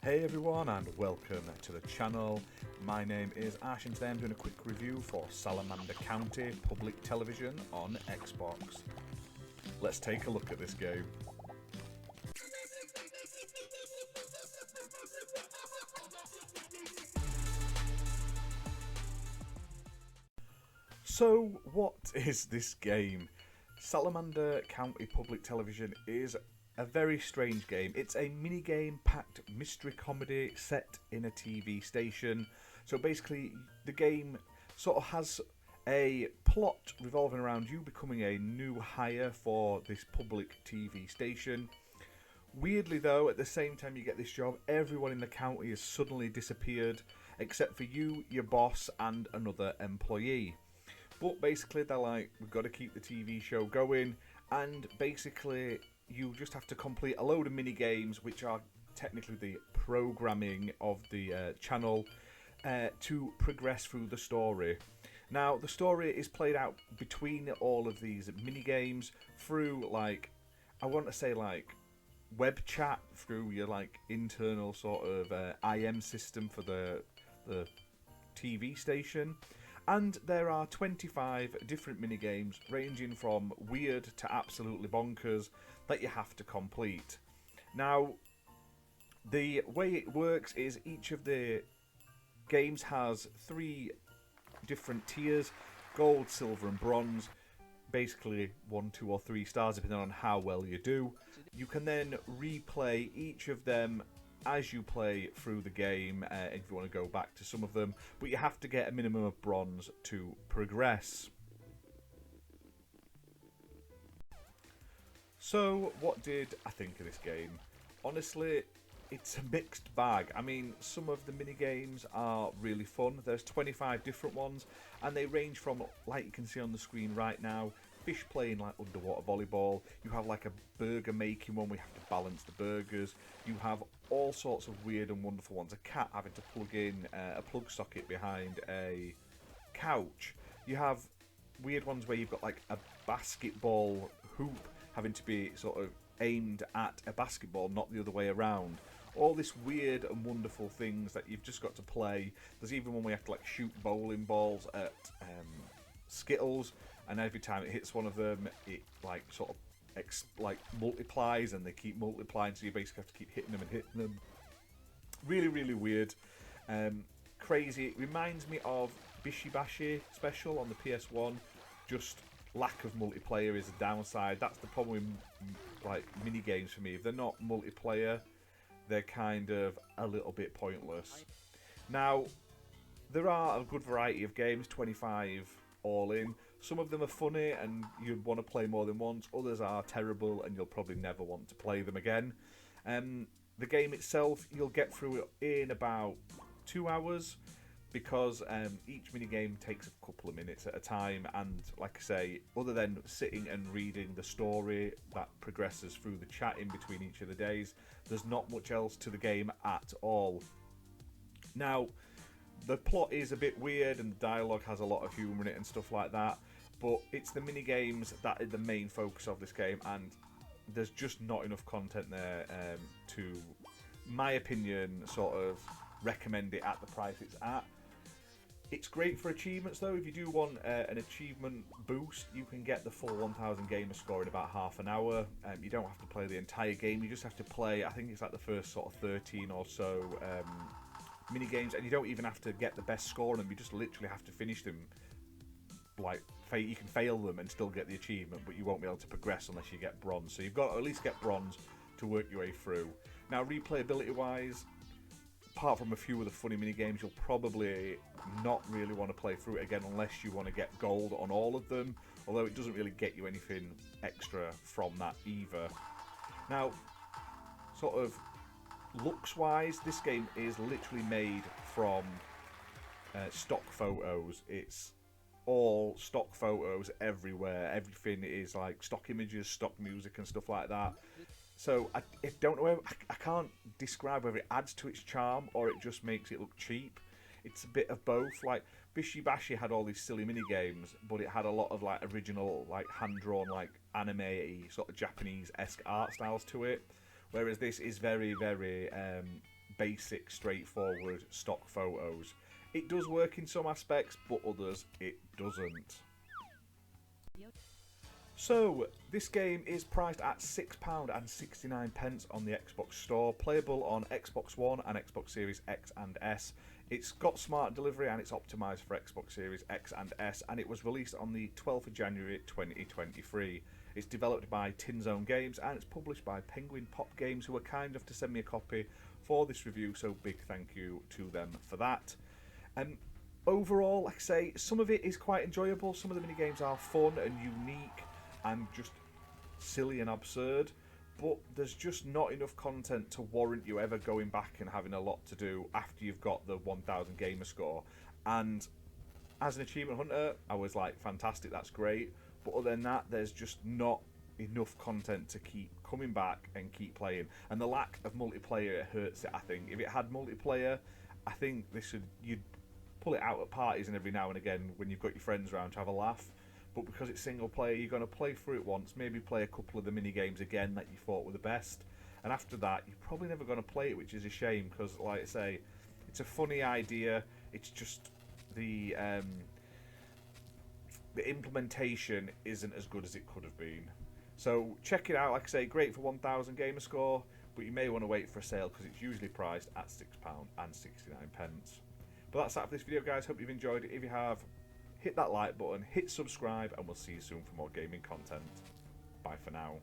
Hey everyone and welcome to the channel. My name is Ash and today I'm doing a quick review for Salamander County Public Television on Xbox. Let's take a look at this game. So what is this game? Salamander County Public Television is a very strange game. It's a minigame-packed mystery comedy set in a TV station. So basically, the game sort of has a plot revolving around you becoming a new hire for this public TV station. Weirdly though, at the same time you get this job, everyone in the county has suddenly disappeared, except for you, your boss, and another employee. But basically they're like, we've got to keep the TV show going, and basically you just have to complete a load of mini games, which are technically the programming of the channel, to progress through the story. Now, the story is played out between all of these mini games through, like, I want to say, like, web chat through your, like, internal sort of IM system for the TV station. And there are 25 different minigames ranging from weird to absolutely bonkers that you have to complete. Now, the way it works is each of the games has 3 different tiers: gold, silver and bronze. Basically 1, 2 or 3 stars depending on how well you do. You can then replay each of them as you play through the game, if you want to go back to some of them, but you have to get a minimum of bronze to progress. So, what did I think of this game? Honestly, it's a mixed bag. I mean, some of the mini games are really fun. There's 25 different ones, and they range from, like you can see on the screen right now, fish playing like underwater volleyball. You have like a burger making one where you have to balance the burgers. You have all sorts of weird and wonderful ones. A cat having to plug in a plug socket behind a couch. You have weird ones where you've got like a basketball hoop having to be sort of aimed at a basketball, not the other way around. All this weird and wonderful things that you've just got to play. There's even one where you have to like shoot bowling balls at Skittles, and every time it hits one of them, it like sort of like multiplies, and they keep multiplying, so you basically have to keep hitting them and hitting them. Really, really weird. Crazy. It reminds me of Bishi Bashi Special on the PS1. Just lack of multiplayer is a downside. That's the problem with like mini games for me. If they're not multiplayer, they're kind of a little bit pointless. Now, there are a good variety of games, 25 all in. Some of them are funny and you'd want to play more than once. Others are terrible and you'll probably never want to play them again. The game itself, you'll get through it in about 2 hours, because each minigame takes a couple of minutes at a time, and like I say, other than sitting and reading the story that progresses through the chat in between each of the days, there's not much else to the game at all. Now, the plot is a bit weird and the dialogue has a lot of humour in it and stuff like that, but it's the mini-games that are the main focus of this game, and there's just not enough content there to, my opinion, sort of recommend it at the price it's at. It's great for achievements though. If you do want an achievement boost, you can get the full 1000 gamer score in about half an hour. You don't have to play the entire game, you just have to play, I think it's like the first sort of 13 or so mini games, and you don't even have to get the best score on them, you just literally have to finish them. Like, you can fail them and still get the achievement, but you won't be able to progress unless you get bronze. So you've got to at least get bronze to work your way through. Now, replayability wise, apart from a few of the funny mini games, you'll probably not really want to play through it again unless you want to get gold on all of them, although it doesn't really get you anything extra from that either. Now, sort of looks wise, this game is literally made from stock photos. It's all stock photos everywhere. Everything is like stock images, stock music and stuff like that. So I don't know, I can't describe whether it adds to its charm or it just makes it look cheap. It's a bit of both. Like Bishi Bashi had all these silly mini games, but it had a lot of like original, like hand-drawn, like anime-y sort of Japanese-esque art styles to it. Whereas this is very, very basic, straightforward stock photos. It does work in some aspects, but others it doesn't. So, this game is priced at £6.69 on the Xbox Store, playable on Xbox One and Xbox Series X and S. It's got smart delivery and it's optimised for Xbox Series X and S, and it was released on the 12th of January 2023. It's developed by Tinzone Games and it's published by Penguin Pop Games, who were kind enough to send me a copy for this review, so big thank you to them for that. Overall, like I say, some of it is quite enjoyable. Some of the minigames are fun and unique and just silly and absurd, but there's just not enough content to warrant you ever going back and having a lot to do after you've got the 1000 gamer score. And as an achievement hunter, I was like, fantastic, that's great, but other than that, there's just not enough content to keep coming back and keep playing. And the lack of multiplayer hurts it, I think. If it had multiplayer, I think you'd pull it out at parties and every now and again when you've got your friends around to have a laugh. But because it's single player, you're going to play through it once, maybe play a couple of the mini games again that you thought were the best, and after that you're probably never going to play it, which is a shame, because like I say, it's a funny idea. It's just the implementation isn't as good as it could have been. So check it out. Like I say, great for 1000 gamer score, but you may want to wait for a sale because it's usually priced at £6.69. But that's that for this video, guys. Hope you've enjoyed it. If you have, hit that like button, hit subscribe, and we'll see you soon for more gaming content. Bye for now.